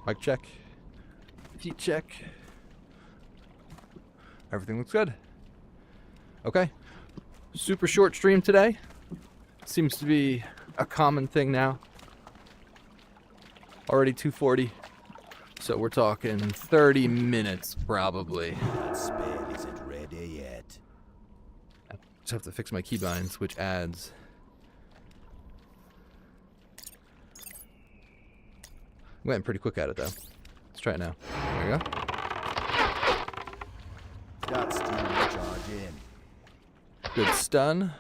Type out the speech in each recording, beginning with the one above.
Mic check. Heat check. Everything looks good. Okay. Super short stream today. Seems to be a common thing now. Already 2:40. So we're talking 30 minutes probably. That spell isn't ready yet. Just have to fix my keybinds, which adds. I'm getting pretty quick at it though. Let's try it now. There we go. Got steam to charge in. Good stun.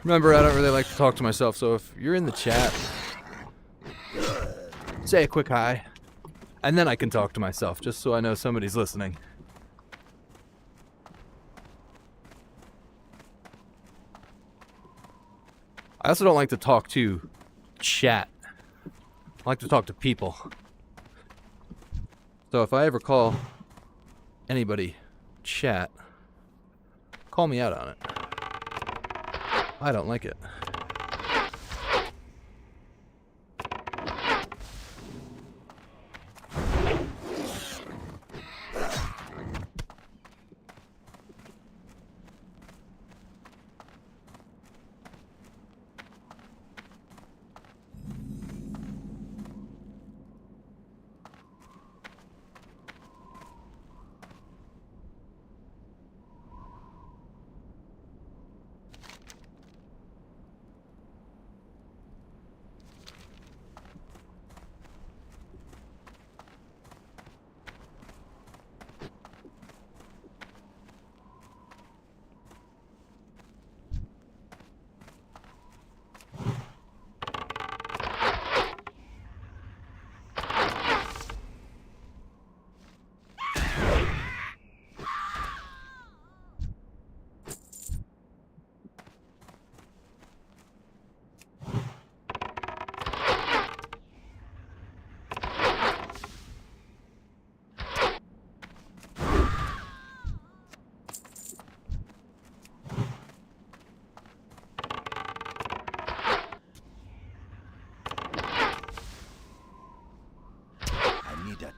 Remember, I don't really like to talk to myself, so if you're in the chat, say a quick hi, and then I can talk to myself, just so I know somebody's listening. I also don't like to talk to chat. I like to talk to people. So if I ever call anybody chat, call me out on it. I don't like it.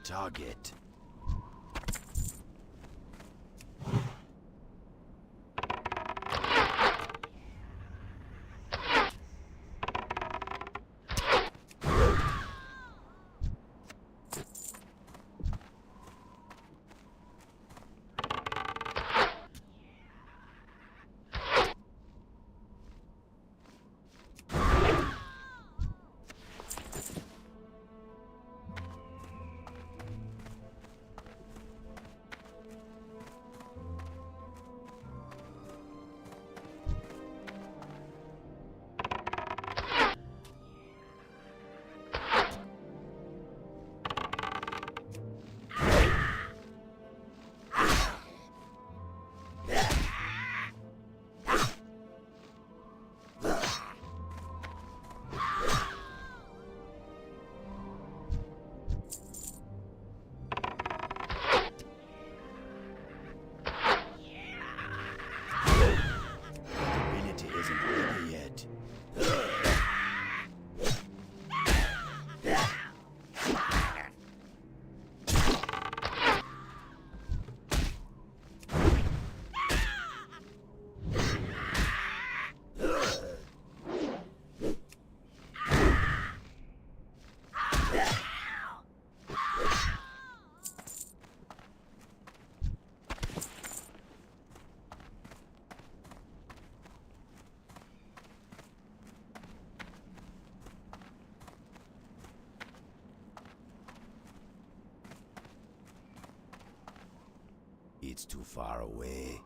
Target. It's too far away.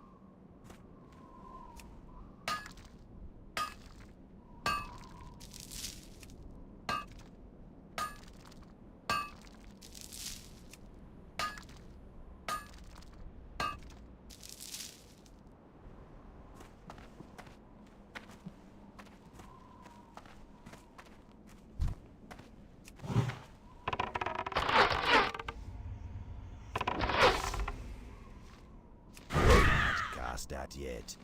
that yet.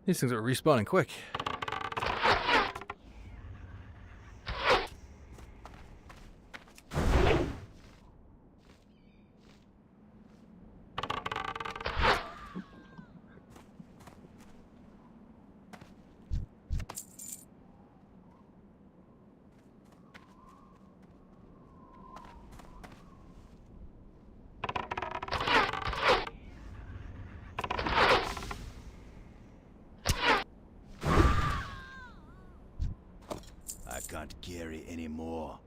These things are respawning quick. I can't carry anymore.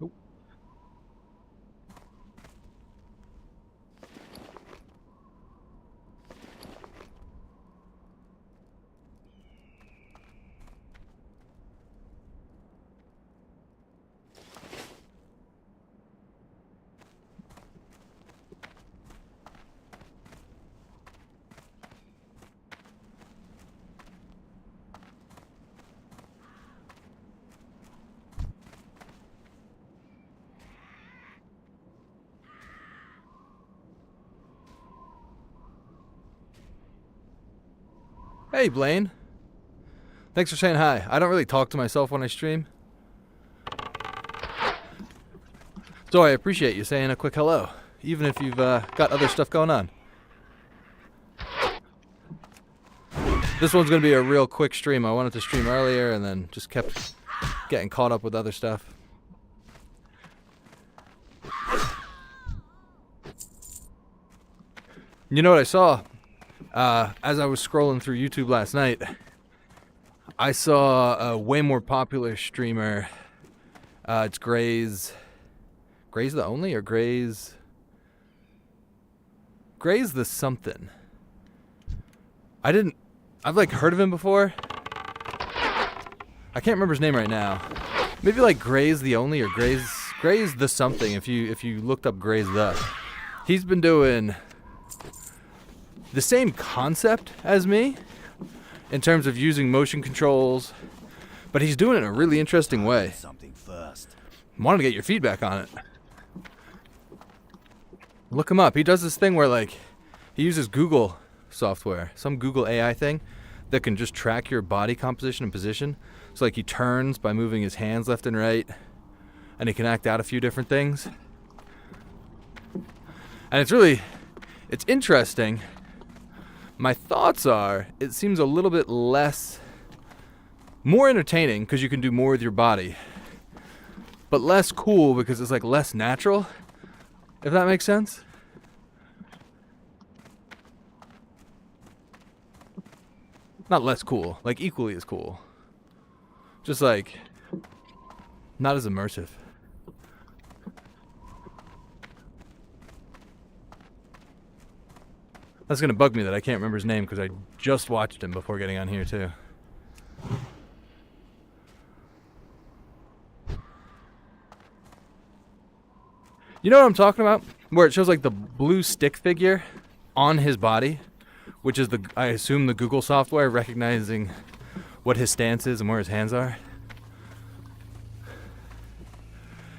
Oh. Hey, Blaine. Thanks for saying hi. I don't really talk to myself when I stream, so I appreciate you saying a quick hello, even if you've got other stuff going on. This one's going to be a real quick stream. I wanted to stream earlier and then just kept getting caught up with other stuff. You know what I saw? As I was scrolling through YouTube last night, I saw a way more popular streamer. It's Gray's the Only, or Gray's the something. I've like heard of him before. I can't remember his name right now. Maybe like Gray's the Only, or Gray's the something. If you looked up Gray's the, he's been doing the same concept as me in terms of using motion controls, but he's doing it in a really interesting way. Something first. Wanted to get your feedback on it. Look him up. He does this thing where like he uses Google software, some Google AI thing that can just track your body composition and position. So like he turns by moving his hands left and right, and he can act out a few different things. And it's interesting. My thoughts are, it seems a little bit more entertaining because you can do more with your body, but less cool because it's like less natural, if that makes sense. Not less cool, like equally as cool. Just like not as immersive. That's gonna bug me that I can't remember his name because I just watched him before getting on here too. You know what I'm talking about? Where it shows like the blue stick figure on his body, which is I assume the Google software recognizing what his stance is and where his hands are.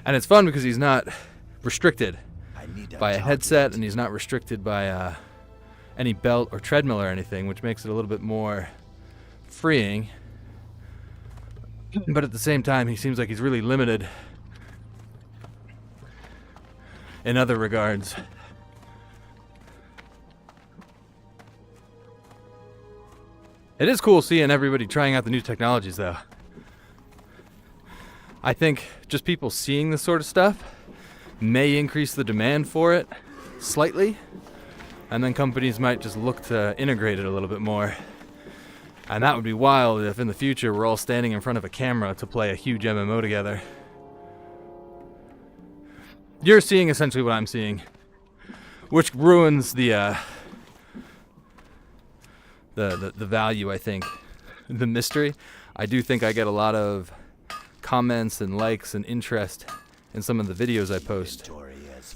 And it's fun because he's not restricted by a headset, and he's not restricted by any belt or treadmill or anything, which makes it a little bit more freeing. But at the same time, he seems like he's really limited in other regards. It is cool seeing everybody trying out the new technologies, though. I think just people seeing this sort of stuff may increase the demand for it slightly, and then companies might just look to integrate it a little bit more. And that would be wild if in the future we're all standing in front of a camera to play a huge MMO together. You're seeing essentially what I'm seeing, which ruins the value, I think, the mystery. I do think I get a lot of comments and likes and interest in some of the videos I post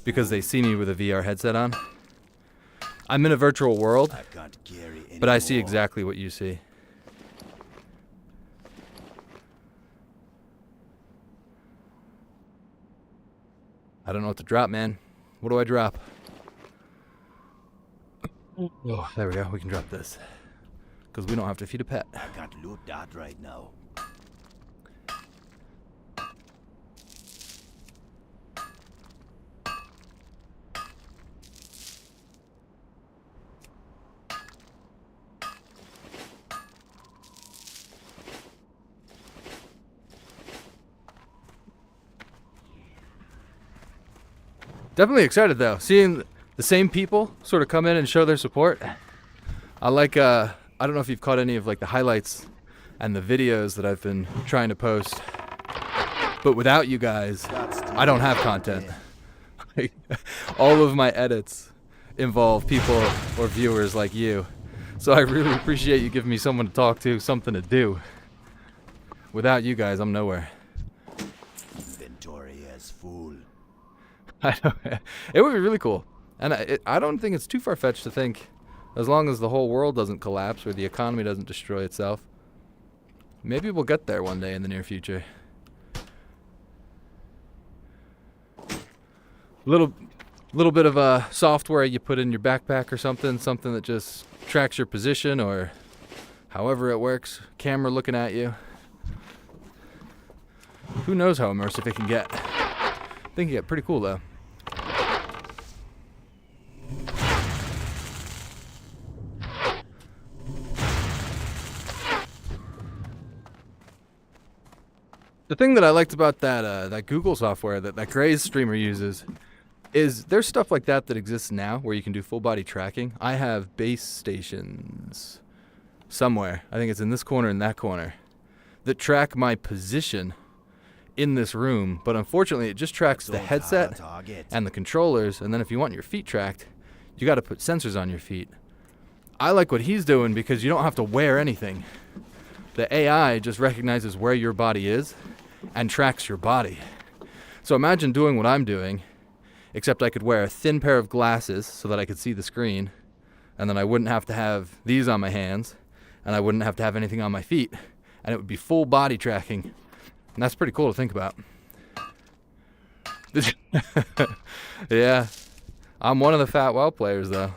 because they see me with a VR headset on. I'm in a virtual world, but I see exactly what you see. I don't know what to drop, man. What do I drop? Oh, there we go. We can drop this. Because we don't have to feed a pet. I can't loot that right now. Definitely excited though, seeing the same people sort of come in and show their support. I like, I don't know if you've caught any of like the highlights and the videos that I've been trying to post, but without you guys, I don't have content. All of my edits involve people or viewers like you. So I really appreciate you giving me someone to talk to, something to do. Without you guys, I'm nowhere. Inventory as full. I know. It would be really cool. And I don't think it's too far-fetched to think, as long as the whole world doesn't collapse or the economy doesn't destroy itself, maybe we'll get there one day in the near future. Little bit of software you put in your backpack or something that just tracks your position or however it works. Camera looking at you. Who knows how immersive it can get. I think it get pretty cool though. The thing that I liked about that Google software that Gray's streamer uses is there's stuff like that exists now where you can do full body tracking. I have base stations somewhere, I think it's in this corner and that corner, that track my position in this room, but unfortunately it just tracks the headset and the controllers, and then if you want your feet tracked, you got to put sensors on your feet. I like what he's doing because you don't have to wear anything. The AI just recognizes where your body is and tracks your body. So imagine doing what I'm doing, except I could wear a thin pair of glasses so that I could see the screen, and then I wouldn't have to have these on my hands, and I wouldn't have to have anything on my feet, and it would be full body tracking. And that's pretty cool to think about. Yeah, I'm one of the fat WoW players though.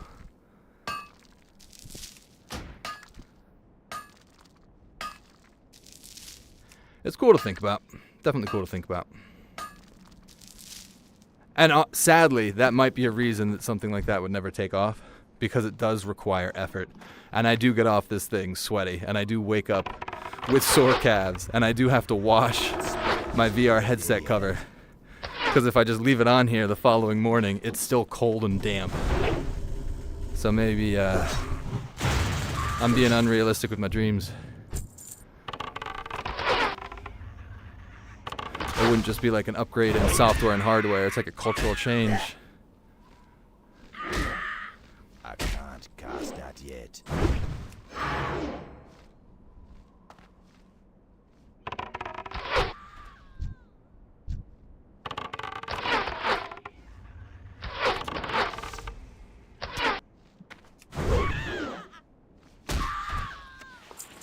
It's cool to think about. Definitely cool to think about. And sadly, that might be a reason that something like that would never take off, because it does require effort. And I do get off this thing sweaty, and I do wake up with sore calves, and I do have to wash my VR headset cover, because if I just leave it on here the following morning, it's still cold and damp. So maybe I'm being unrealistic with my dreams. It wouldn't just be like an upgrade in software and hardware, it's like a cultural change. I can't cast that yet.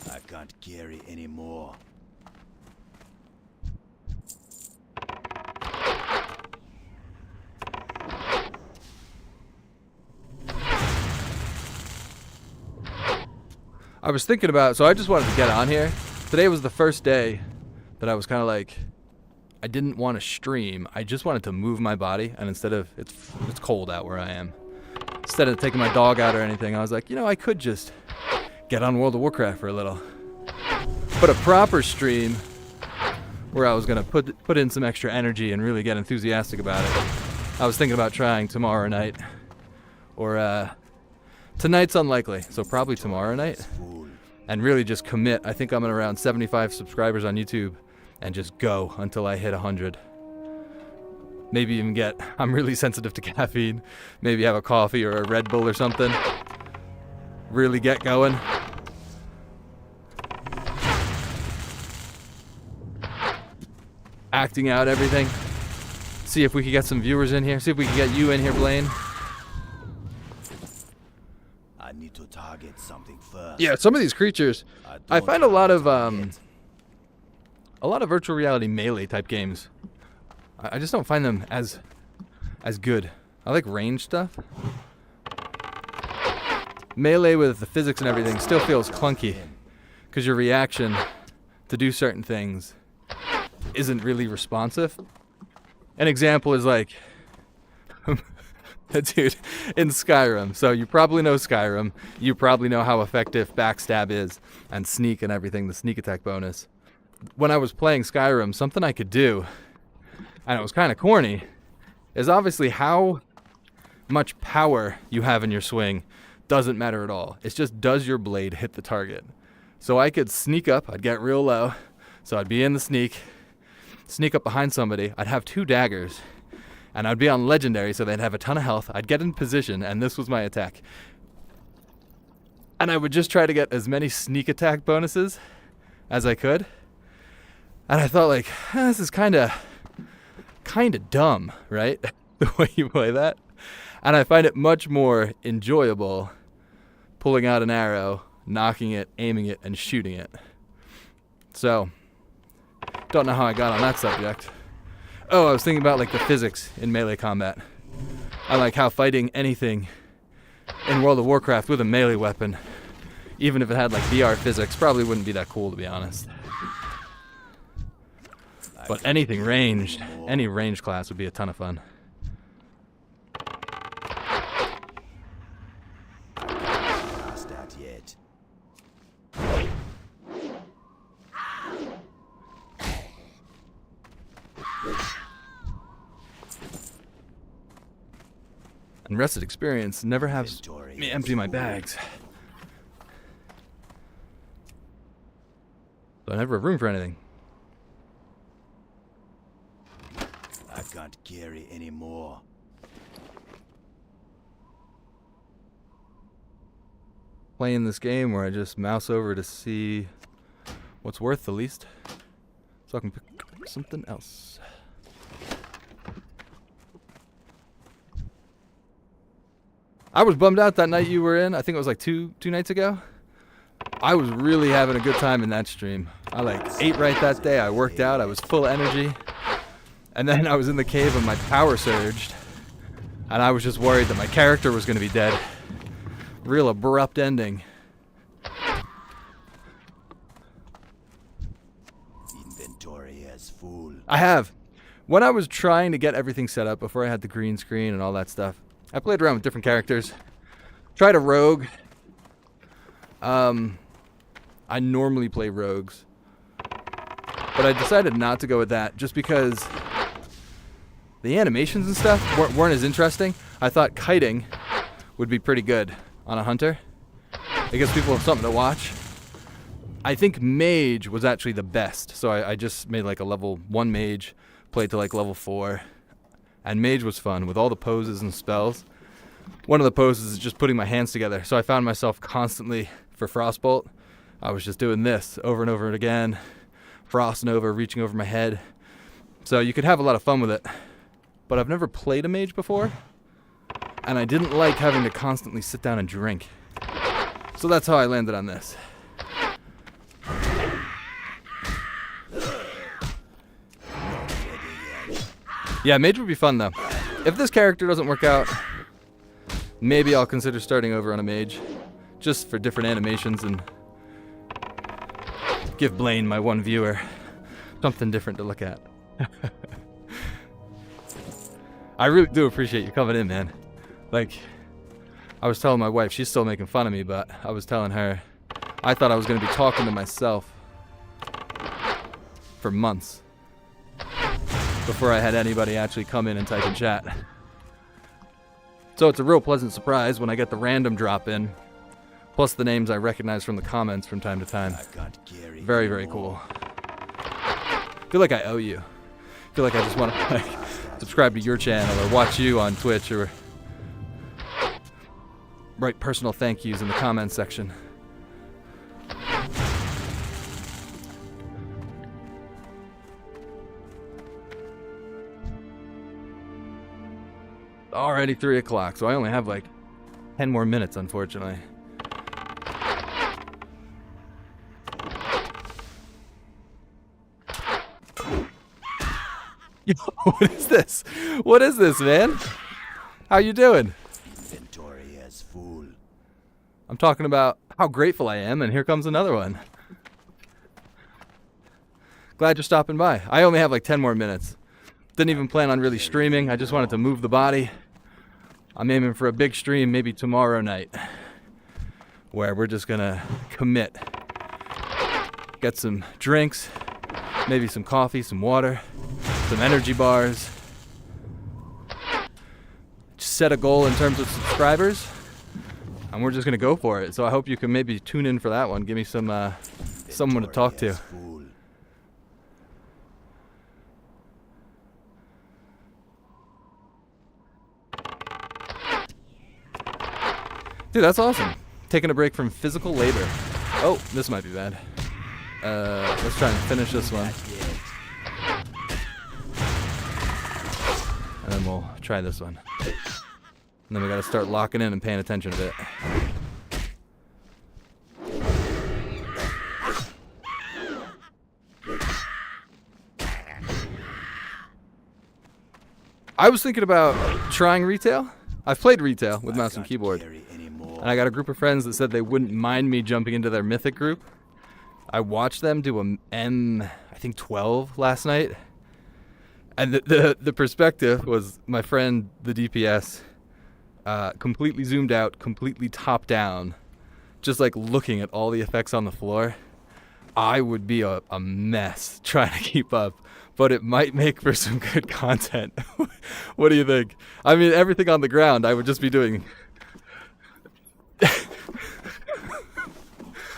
I can't carry anymore. I was thinking about, so I just wanted to get on here. Today was the first day that I was kind of like, I didn't want to stream. I just wanted to move my body, and instead of, it's cold out where I am. Instead of taking my dog out or anything, I was like, you know, I could just get on World of Warcraft for a little. But a proper stream where I was going to put in some extra energy and really get enthusiastic about it. I was thinking about trying tomorrow night, or tonight's unlikely, so probably tomorrow night, and really just commit. I think I'm at around 75 subscribers on YouTube, and just go until I hit 100. Maybe even get, I'm really sensitive to caffeine, maybe have a coffee or a Red Bull or something. Really get going. Acting out everything. See if we could get some viewers in here. See if we can get you in here, Blaine. I need to target something first. Yeah, some of these creatures, I find a lot of virtual reality melee type games. I just don't find them as as good. I like range stuff. Melee with the physics and everything still feels clunky because your reaction to do certain things isn't really responsive. An example is like, dude, in Skyrim. So you probably know Skyrim. You probably know how effective backstab is and sneak and everything, the sneak attack bonus. When I was playing Skyrim, something I could do, and it was kind of corny, is obviously how much power you have in your swing doesn't matter at all. It's just, does your blade hit the target? So I could sneak up, I'd get real low, so I'd be in the sneak up behind somebody, I'd have 2 daggers, and I'd be on legendary, so they'd have a ton of health. I'd get in position, and this was my attack. And I would just try to get as many sneak attack bonuses as I could. And I thought, like, this is kind of dumb, right? The way you play that. And I find it much more enjoyable pulling out an arrow, knocking it, aiming it, and shooting it. So, don't know how I got on that subject. Oh, I was thinking about like the physics in melee combat. I like how fighting anything in World of Warcraft with a melee weapon, even if it had like VR physics, probably wouldn't be that cool, to be honest. But anything ranged, any range class would be a ton of fun. And rested experience never has me empty my bags. So I never have room for anything. I can't carry anymore. Playing this game where I just mouse over to see what's worth the least, so I can pick something else. I was bummed out that night you were in. I think it was like two nights ago. I was really having a good time in that stream. I like ate right that day. I worked out. I was full energy. And then I was in the cave and my power surged. And I was just worried that my character was going to be dead. Real abrupt ending. Inventory is full. I have. When I was trying to get everything set up before I had the green screen and all that stuff, I played around with different characters. Tried a rogue. I normally play rogues. But I decided not to go with that just because the animations and stuff weren't as interesting. I thought kiting would be pretty good on a hunter. It gives people something to watch. I think mage was actually the best. So I just made like a level 1 mage, played to like level 4. And mage was fun with all the poses and spells. One of the poses is just putting my hands together. So I found myself constantly, for Frostbolt, I was just doing this over and over and again. Frosting over, reaching over my head. So you could have a lot of fun with it. But I've never played a mage before. And I didn't like having to constantly sit down and drink. So that's how I landed on this. Yeah, mage would be fun though. If this character doesn't work out, maybe I'll consider starting over on a mage. Just for different animations and give Blaine, my one viewer, something different to look at. I really do appreciate you coming in, man. Like, I was telling my wife, she's still making fun of me, but I was telling her, I thought I was going to be talking to myself for months before I had anybody actually come in and type in chat. So it's a real pleasant surprise when I get the random drop in, plus the names I recognize from the comments from time to time. Very, very cool. I feel like I owe you. I feel like I just want to like subscribe to your channel or watch you on Twitch or write personal thank yous in the comments section. Already 3 o'clock, so I only have like 10 more minutes, unfortunately. Yo, what is this? What is this, man? How you doing? Inventory as full. I'm talking about how grateful I am, and here comes another one. Glad you're stopping by. I only have like 10 more minutes. Didn't even plan on really streaming. I just wanted to move the body. I'm aiming for a big stream maybe tomorrow night, where we're just gonna commit. Get some drinks, maybe some coffee, some water, some energy bars. Just set a goal in terms of subscribers, and we're just gonna go for it. So I hope you can maybe tune in for that one. Give me some someone to talk to. Dude, that's awesome. Taking a break from physical labor. Oh, this might be bad. Let's try and finish this one. And then we'll try this one. And then we gotta start locking in and paying attention a bit. I was thinking about trying retail. I've played retail with mouse and keyboard. And I got a group of friends that said they wouldn't mind me jumping into their mythic group. I watched them do a I think 12 last night. And the perspective was my friend, the DPS, completely zoomed out, completely top down, just like looking at all the effects on the floor. I would be a mess trying to keep up, but it might make for some good content. What do you think? I mean, everything on the ground, I would just be doing...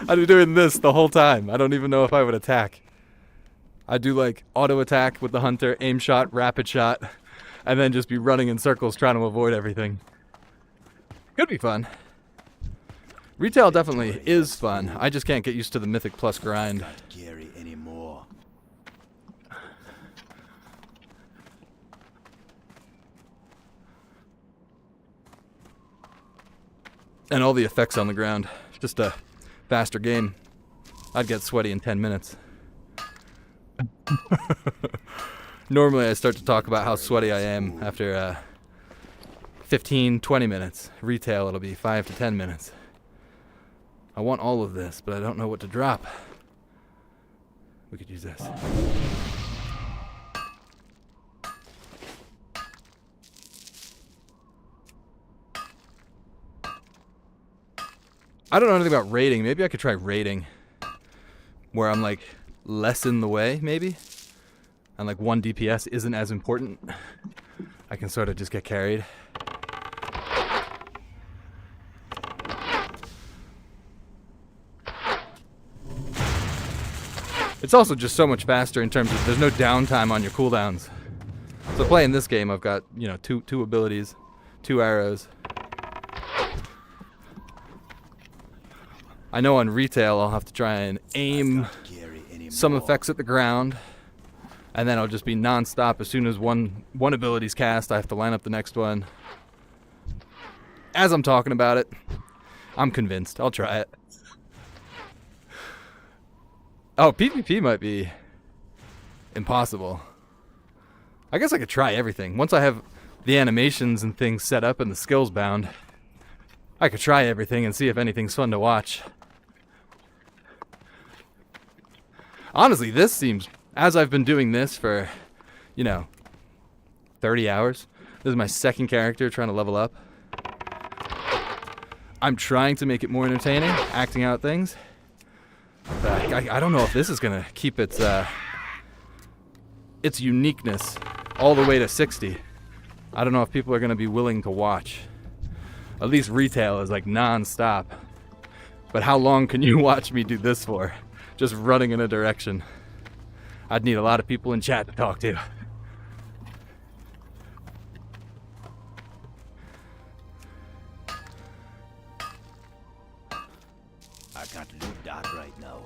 I'd be doing this the whole time. I don't even know if I would attack. I'd do like auto attack with the hunter, aim shot, rapid shot, and then just be running in circles trying to avoid everything. Could be fun. Retail definitely is fun. I just can't get used to the Mythic Plus grind. And all the effects on the ground. Just a faster game. I'd get sweaty in 10 minutes. Normally I start to talk about how sweaty I am after 15, 20 minutes. Retail, it'll be 5 to 10 minutes. I want all of this, but I don't know what to drop. We could use this. I don't know anything about raiding. Maybe I could try raiding, where I'm like less in the way, maybe, and like 1 DPS isn't as important. I can sort of just get carried. It's also just so much faster in terms of there's no downtime on your cooldowns. So playing this game, I've got, you know, two abilities, 2 arrows. I know on retail I'll have to try and aim some effects at the ground, and then I'll just be non-stop. As soon as one ability's cast, I have to line up the next one. As I'm talking about it, I'm convinced. I'll try it. Oh, PvP might be impossible. I guess I could try everything. Once I have the animations and things set up and the skills bound, I could try everything and see if anything's fun to watch. Honestly, this seems, as I've been doing this for, you know, 30 hours. This is my second character trying to level up. I'm trying to make it more entertaining, acting out things. But I don't know if this is going to keep its uniqueness all the way to 60. I don't know if people are going to be willing to watch. At least retail is like non-stop. But how long can you watch me do this for? Just running in a direction. I'd need a lot of people in chat to talk to. I can't look that right now.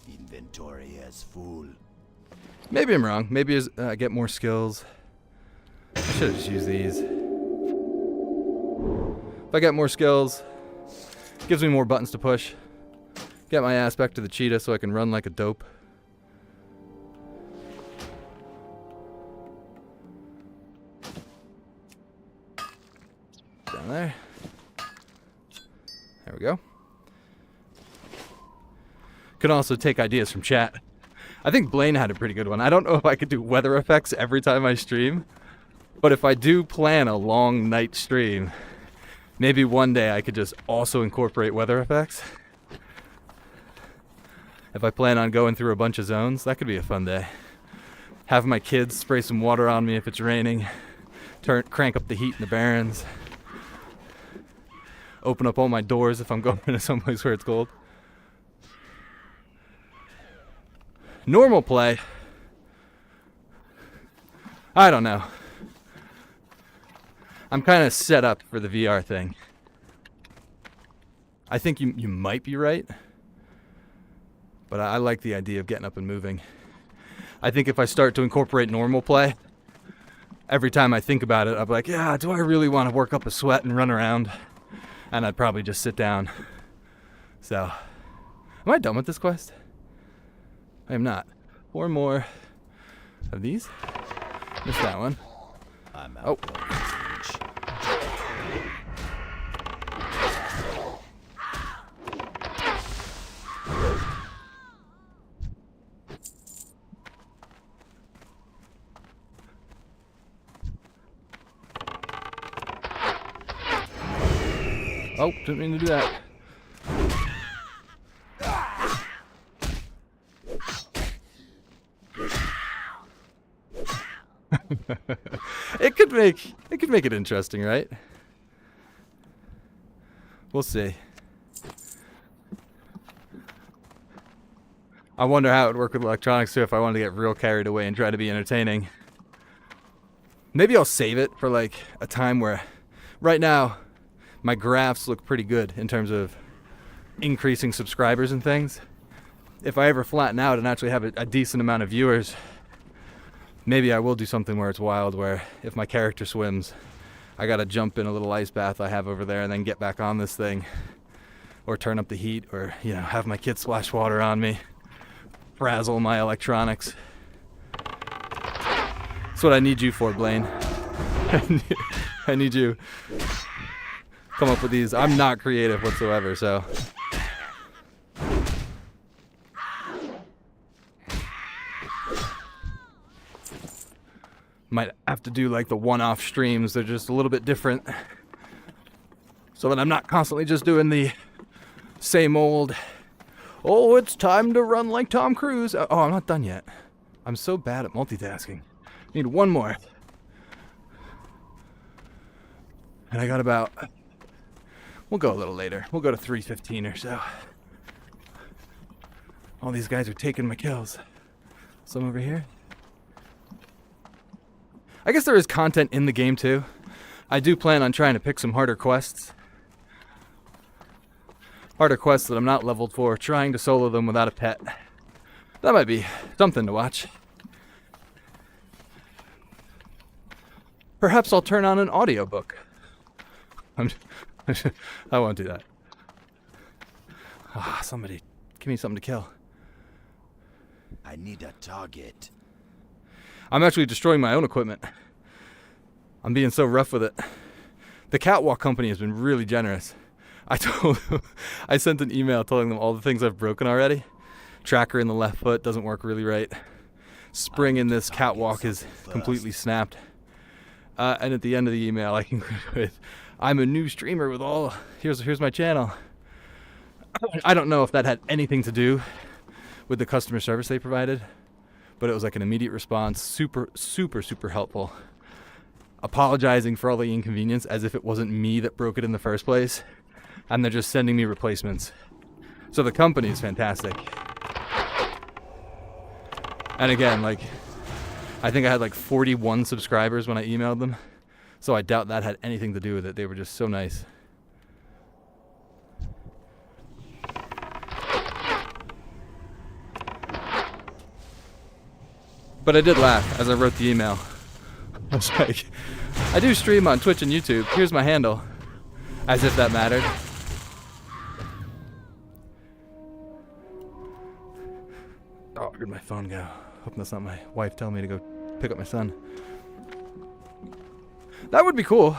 Inventory is full. Maybe I'm wrong. Maybe as I get more skills. I should have just used these. If I get more skills, gives me more buttons to push. Get my ass back to the cheetah so I can run like a dope. down there. There we go. Can also take ideas from chat. I think Blaine had a pretty good one. I don't know if I could do weather effects every time I stream, but if I do plan a long night stream, maybe one day I could just also incorporate weather effects. If I plan on going through a bunch of zones, that could be a fun day. Have my kids spray some water on me if it's raining. Crank up the heat in the barrens. Open up all my doors if I'm going to someplace where it's cold. Normal play. I don't know. I'm kind of set up for the VR thing. I think you might be right. But I like the idea of getting up and moving. I think if I start to incorporate normal play, every time I think about it, I'll be like, yeah, do I really want to work up a sweat and run around? And I'd probably just sit down. So, am I done with this quest? I am not. 4 more of these. Missed that one. I'm Oh. out. Oh, didn't mean to do that. It could make it interesting, right? We'll see. I wonder how it would work with electronics too if I wanted to get real carried away and try to be entertaining. Maybe I'll save it for like a time where right now my graphs look pretty good in terms of increasing subscribers and things. If I ever flatten out and actually have a decent amount of viewers, maybe I will do something where it's wild, where if my character swims, I gotta jump in a little ice bath I have over there and then get back on this thing. Or turn up the heat, or, you know, have my kids splash water on me. Frazzle my electronics. That's what I need you for, Blaine. I need you come up with these. I'm not creative whatsoever, so. Might have to do like the one-off streams. They're just a little bit different. So that I'm not constantly just doing the same old, oh, it's time to run like Tom Cruise. Oh, I'm not done yet. I'm so bad at multitasking. Need one more. And I got about, we'll go a little later. We'll go to 3:15 or so. All these guys are taking my kills. Some over here. I guess there is content in the game too. I do plan on trying to pick some harder quests. Harder quests that I'm not leveled for, trying to solo them without a pet. That might be something to watch. Perhaps I'll turn on an audiobook. I won't do that. Ah, somebody, give me something to kill. I need a target. I'm actually destroying my own equipment. I'm being so rough with it. The Katwalk company has been really generous. I sent an email telling them all the things I've broken already. Tracker in the left foot doesn't work really right. Spring in this Katwalk is completely snapped. And at the end of the email, I conclude with, I'm a new streamer with all, here's my channel. I don't know if that had anything to do with the customer service they provided, but it was like an immediate response, super, super, super helpful. Apologizing for all the inconvenience as if it wasn't me that broke it in the first place, and they're just sending me replacements. So the company is fantastic. And again, like, I think I had like 41 subscribers when I emailed them, so I doubt that had anything to do with it. They were just so nice. But I did laugh as I wrote the email. I was like, I do stream on Twitch and YouTube. Here's my handle. As if that mattered. Oh, where'd my phone go? Hope that's not my wife telling me to go pick up my son. That would be cool.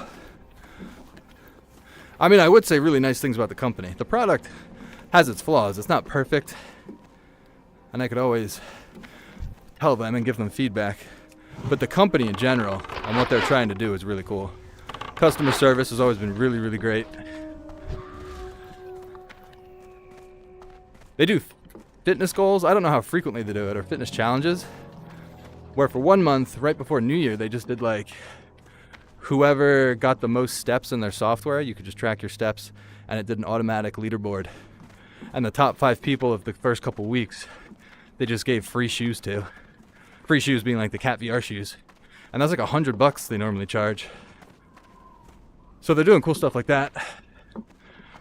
I mean, I would say really nice things about the company. The product has its flaws. It's not perfect. And I could always tell them and give them feedback. But the company in general and what they're trying to do is really cool. Customer service has always been really, really great. They do fitness goals. I don't know how frequently they do it, or fitness challenges, where for 1 month, right before New Year, they just did like whoever got the most steps in their software, you could just track your steps, and it did an automatic leaderboard. And the top 5 people of the first couple weeks, they just gave free shoes to. Free shoes being like the Cat VR shoes. And that's like $100 they normally charge. So they're doing cool stuff like that.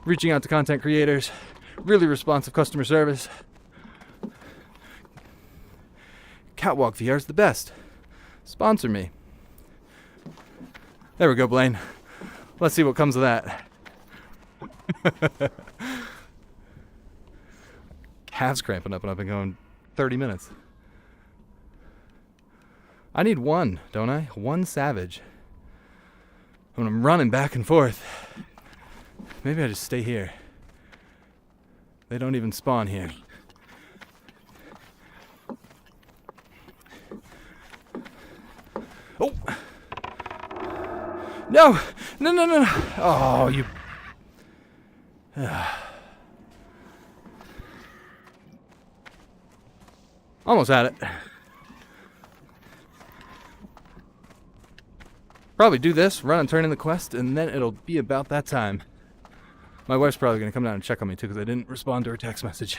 Reaching out to content creators. Really responsive customer service. Katwalk VR is the best. Sponsor me. There we go, Blaine. Let's see what comes of that. Calves cramping up and I've been going 30 minutes. I need one, don't I? One savage. When I'm running back and forth. Maybe I just stay here. They don't even spawn here. Oh! No! No, no, no! Oh, you... Almost had it. Probably do this, run and turn in the quest, and then it'll be about that time. My wife's probably going to come down and check on me too, because I didn't respond to her text message.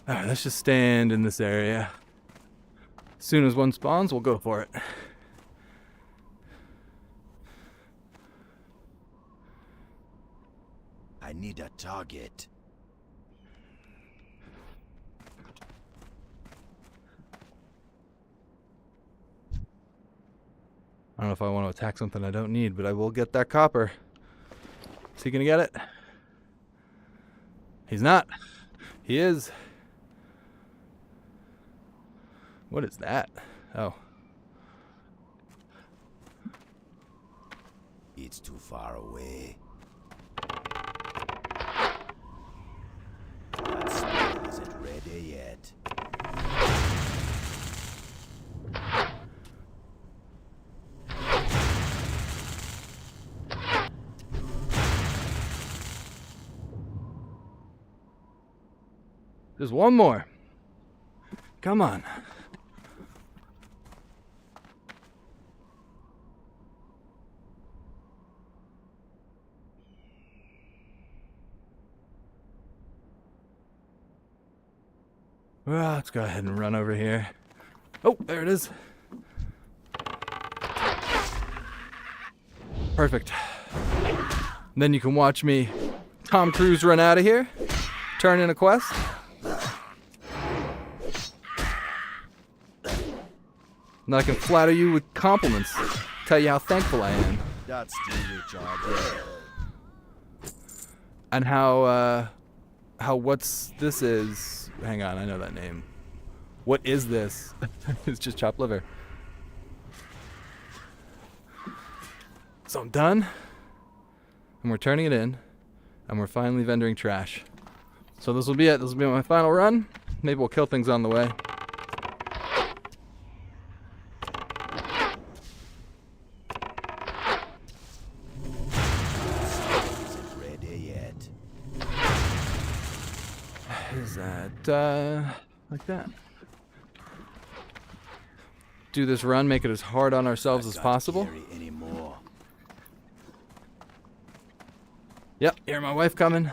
Alright, let's just stand in this area. As soon as one spawns, we'll go for it. I need a target. I don't know if I want to attack something I don't need, but I will get that copper. Is he gonna get it? He's not. He is. What is that? Oh. It's too far away. That spell isn't ready yet. There's one more. Come on. Well, let's go ahead and run over here. Oh, there it is. Perfect. Then you can watch me, Tom Cruise, run out of here, turn in a quest. And I can flatter you with compliments, tell you how thankful I am. That's still recharging. And how what's this is, hang on, I know that name. What is this? It's just chopped liver. So I'm done, and we're turning it in, and we're finally vendoring trash. So this will be it. This will be my final run. Maybe we'll kill things on the way. Is that like that? Do this run, make it as hard on ourselves as possible. Yep, hear my wife coming.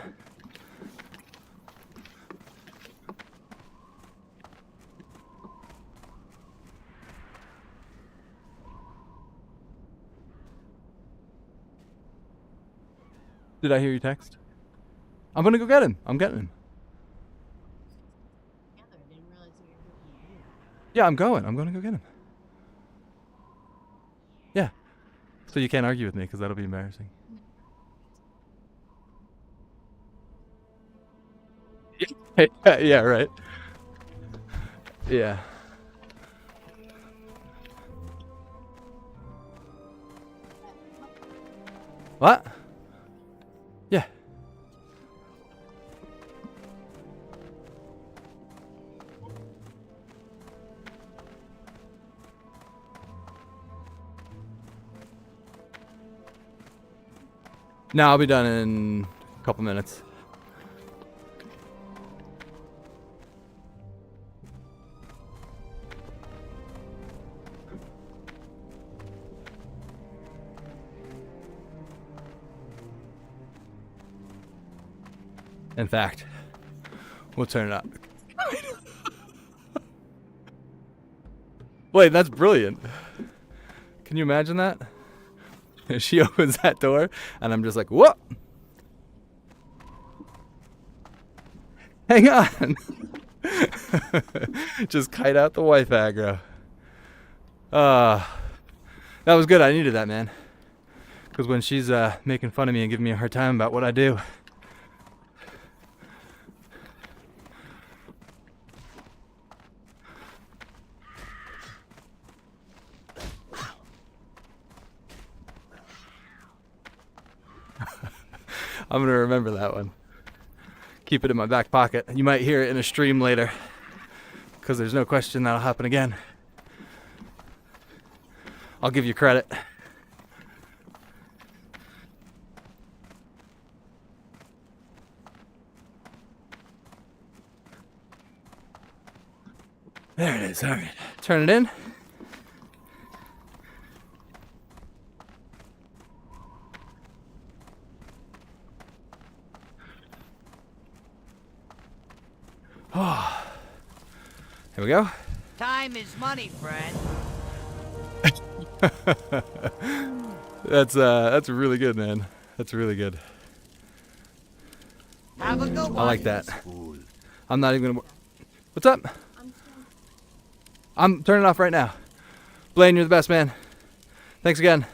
Did I hear you text? I'm gonna go get him. I'm getting him. Yeah, I'm going. I'm gonna go get him. Yeah. So you can't argue with me, because that'll be embarrassing. Yeah, right. Yeah. What? Yeah. No, I'll be done in a couple minutes. In fact, we'll turn it up. Wait, that's brilliant. Can you imagine that? She opens that door, and I'm just like, whoa! Hang on! Just kite out the wife aggro. That was good. I needed that, man. Because when she's making fun of me and giving me a hard time about what I do, I'm going to remember that one. Keep it in my back pocket. You might hear it in a stream later, because there's no question that'll happen again. I'll give you credit. There it is. All right. Turn it in. Oh. Here we go. Time is money, friend. That's really good, man. That's really good. Have a good one. I like that. Fool. I'm not even gonna. What's up? I'm turning it off right now. Blaine, you're the best, man. Thanks again.